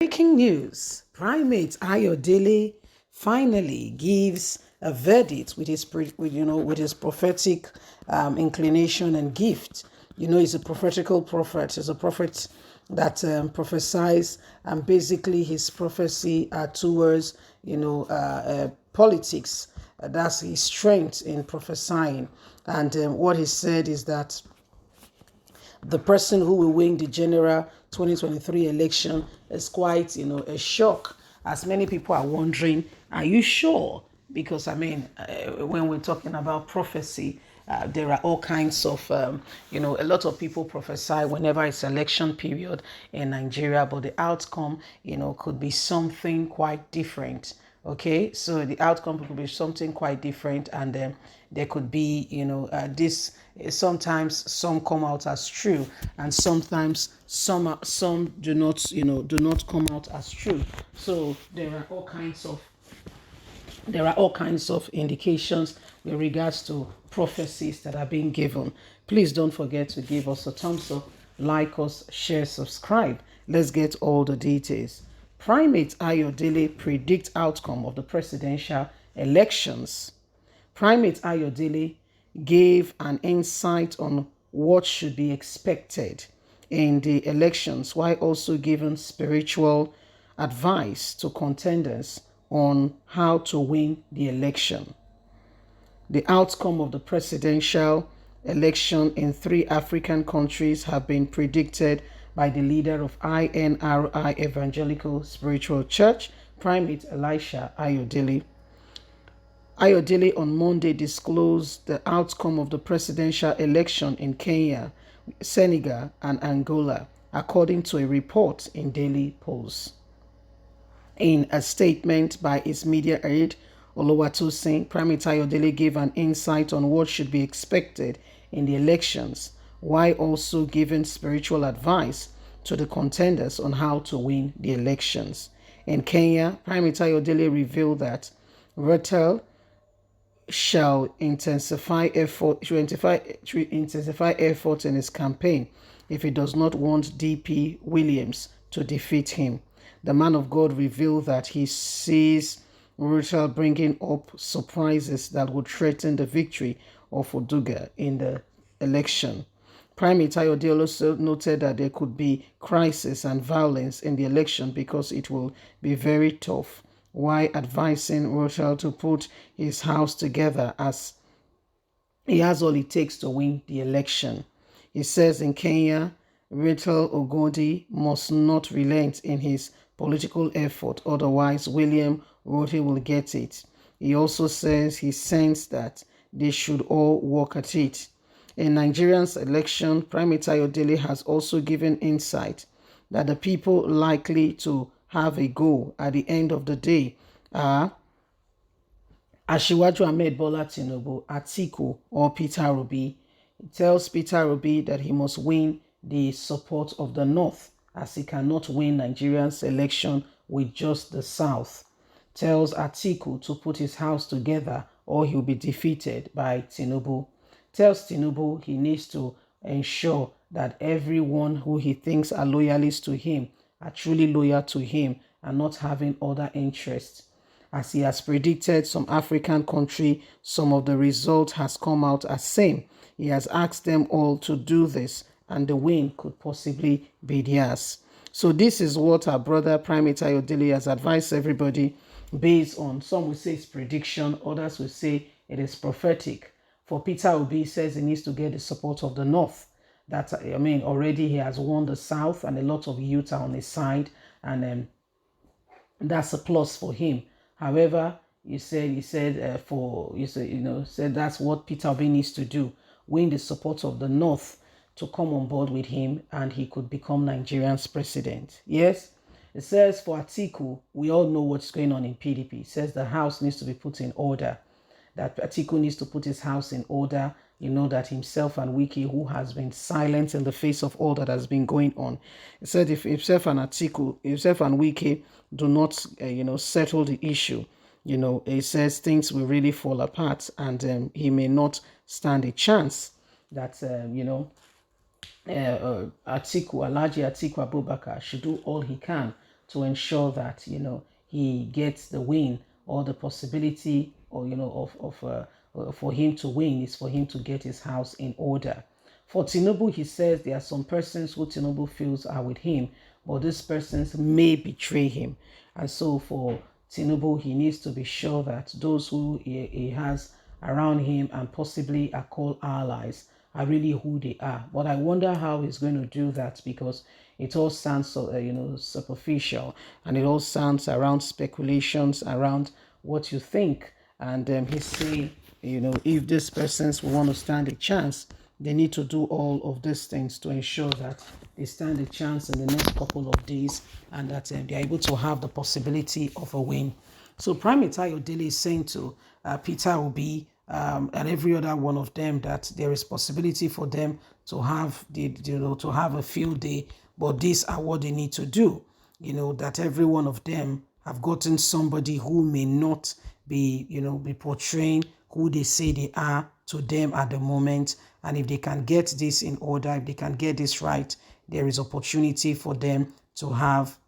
Breaking news: Primate Ayodele finally gives a verdict with his prophetic inclination and gift. He's a prophetical prophet. He's a prophet that prophesies, and basically his prophecy are towards politics. That's his strength in prophesying. And what he said is that the person who will win the general 2023 election is quite, a shock. As many people are wondering, are you sure? Because, when we're talking about prophecy, there are all kinds of, a lot of people prophesy whenever it's election period in Nigeria, but the outcome, could be something quite different. Okay, so the outcome could be something quite different, and there could be, this. Sometimes some come out as true, and sometimes some do not come out as true. So there are all kinds of indications with regards to prophecies that are being given. Please don't forget to give us a thumbs up, like us, share, subscribe. Let's get all the details. Primate Ayodele predict outcome of the presidential elections. Primate Ayodele gave an insight on what should be expected in the elections, while also giving spiritual advice to contenders on how to win the election. The outcome of the presidential election in 3 African countries have been predicted by the leader of INRI Evangelical Spiritual Church, Primate Elisha Ayodele. Ayodele on Monday disclosed the outcome of the presidential election in Kenya, Senegal, and Angola, according to a report in Daily Post. In a statement by his media aide, Oluwatosin, Primate Ayodele gave an insight on what should be expected in the elections, while also giving spiritual advice to the contenders on how to win the elections. In Kenya, Primate Ayodele revealed that Ruto shall intensify effort in his campaign if he does not want DP Williams to defeat him. The man of God revealed that he sees Ruto bringing up surprises that would threaten the victory of Oduga in the election. Primate Ayodele also noted that there could be crisis and violence in the election because it will be very tough, while advising Ruto to put his house together as he has all it takes to win the election. He says in Kenya, Ruto Ogodi must not relent in his political effort, otherwise William Ruto will get it. He also says he sensed that they should all work at it. In Nigeria's election, Primate Ayodele has also given insight that the people likely to have a go at the end of the day are Asiwaju Ahmed Bola Tinubu, Atiku, or Peter Obi. He tells Peter Obi that he must win the support of the North, as he cannot win Nigeria's election with just the South. Tells Atiku to put his house together or he'll be defeated by Tinubu. Tells Tinubu he needs to ensure that everyone who he thinks are loyalists to him are truly loyal to him and not having other interests. As he has predicted some African country, some of the results has come out as same. He has asked them all to do this, and the win could possibly be theirs. So this is what our brother Primate Ayodele has advised everybody based on, some will say it's prediction, others will say it is prophetic. For Peter Obi, says he needs to get the support of the North. That, already he has won the South and a lot of youth are on his side, and that's a plus for him. However, said that's what Peter Obi needs to do: win the support of the North to come on board with him, and he could become Nigeria's president. Yes, it says for Atiku, we all know what's going on in PDP. It says the house needs to be put in order. That Atiku needs to put his house in order. That himself and Wiki, who has been silent in the face of all that has been going on. He said if himself and Wiki do not, settle the issue, he says things will really fall apart, and he may not stand a chance that, Alhaji Atiku Abubakar should do all he can to ensure that, he gets the win, or the possibility, or, for him to win is for him to get his house in order. For Tinubu, he says there are some persons who Tinubu feels are with him, but these persons may betray him. And so for Tinubu, he needs to be sure that those who he has around him and possibly are called allies are really who they are. But I wonder how he's going to do that, because it all sounds so, superficial, and it all sounds around speculations around what you think. And he's saying, if these persons want to stand a chance, they need to do all of these things to ensure that they stand a chance in the next couple of days, and that they're able to have the possibility of a win. So Primate Ayodele is saying to Peter Obi and every other one of them that there is possibility for them to have to have a field day, but these are what they need to do. That every one of them have gotten somebody who may not be portraying who they say they are to them at the moment. And if they can get this in order, if they can get this right, there is opportunity for them to have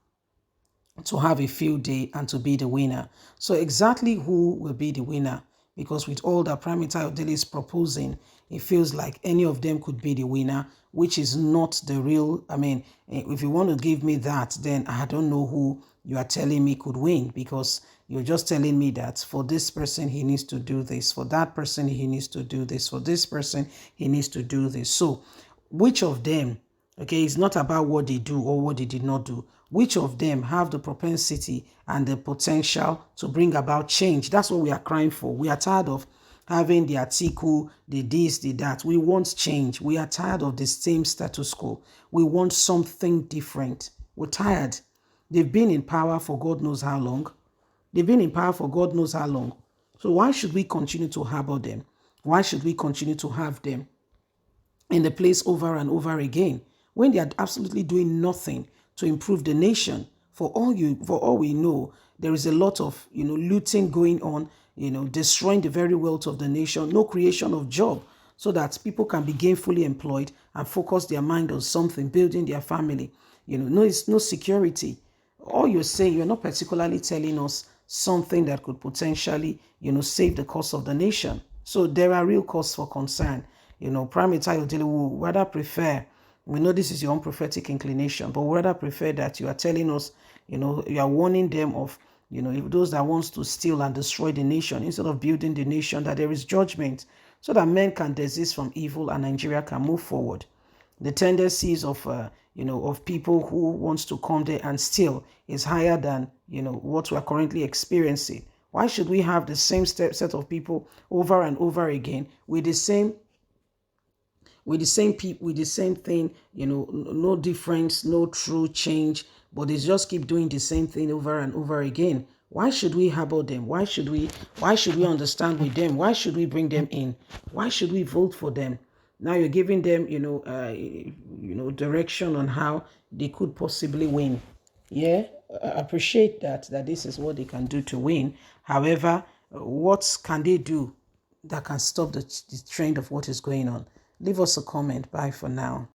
a field day and to be the winner. So exactly who will be the winner? Because with all that Primate Ayodele is proposing, it feels like any of them could be the winner, which is not the real. I mean, if you want to give me that, then I don't know who you are telling me could win, because you're just telling me that for this person, he needs to do this. For that person, he needs to do this. For this person, he needs to do this. So which of them, okay, it's not about what they do or what they did not do. Which of them have the propensity and the potential to bring about change? That's what we are crying for. We are tired of having the article, the this, the that. We want change. We are tired of the same status quo. We want something different. We're tired. They've been in power for God knows how long. They've been in power for God knows how long. So why should we continue to harbor them? Why should we continue to have them in the place over and over again when they are absolutely doing nothing to improve the nation? For all we know, there is a lot of looting going on, destroying the very wealth of the nation, no creation of job so that people can be gainfully employed and focus their mind on something, building their family. It's no security. All you're saying, you're not particularly telling us something that could potentially, save the cause of the nation. So there are real cause for concern. Primate Ayodele will rather prefer, we know this is your own prophetic inclination, but rather prefer that you are telling us, you are warning them of, if those that wants to steal and destroy the nation, instead of building the nation, that there is judgment, so that men can desist from evil and Nigeria can move forward. The tendencies of people who wants to come there and steal is higher than what we are currently experiencing. Why should we have the same set of people over and over again with the same people, with the same thing, no difference, no true change, but they just keep doing the same thing over and over again? Why should we harbor them? Why should we understand with them? Why should we bring them in? Why should we vote for them? Now you're giving them, direction on how they could possibly win. Yeah, I appreciate that this is what they can do to win. However, what can they do that can stop the trend of what is going on? Leave us a comment. Bye for now.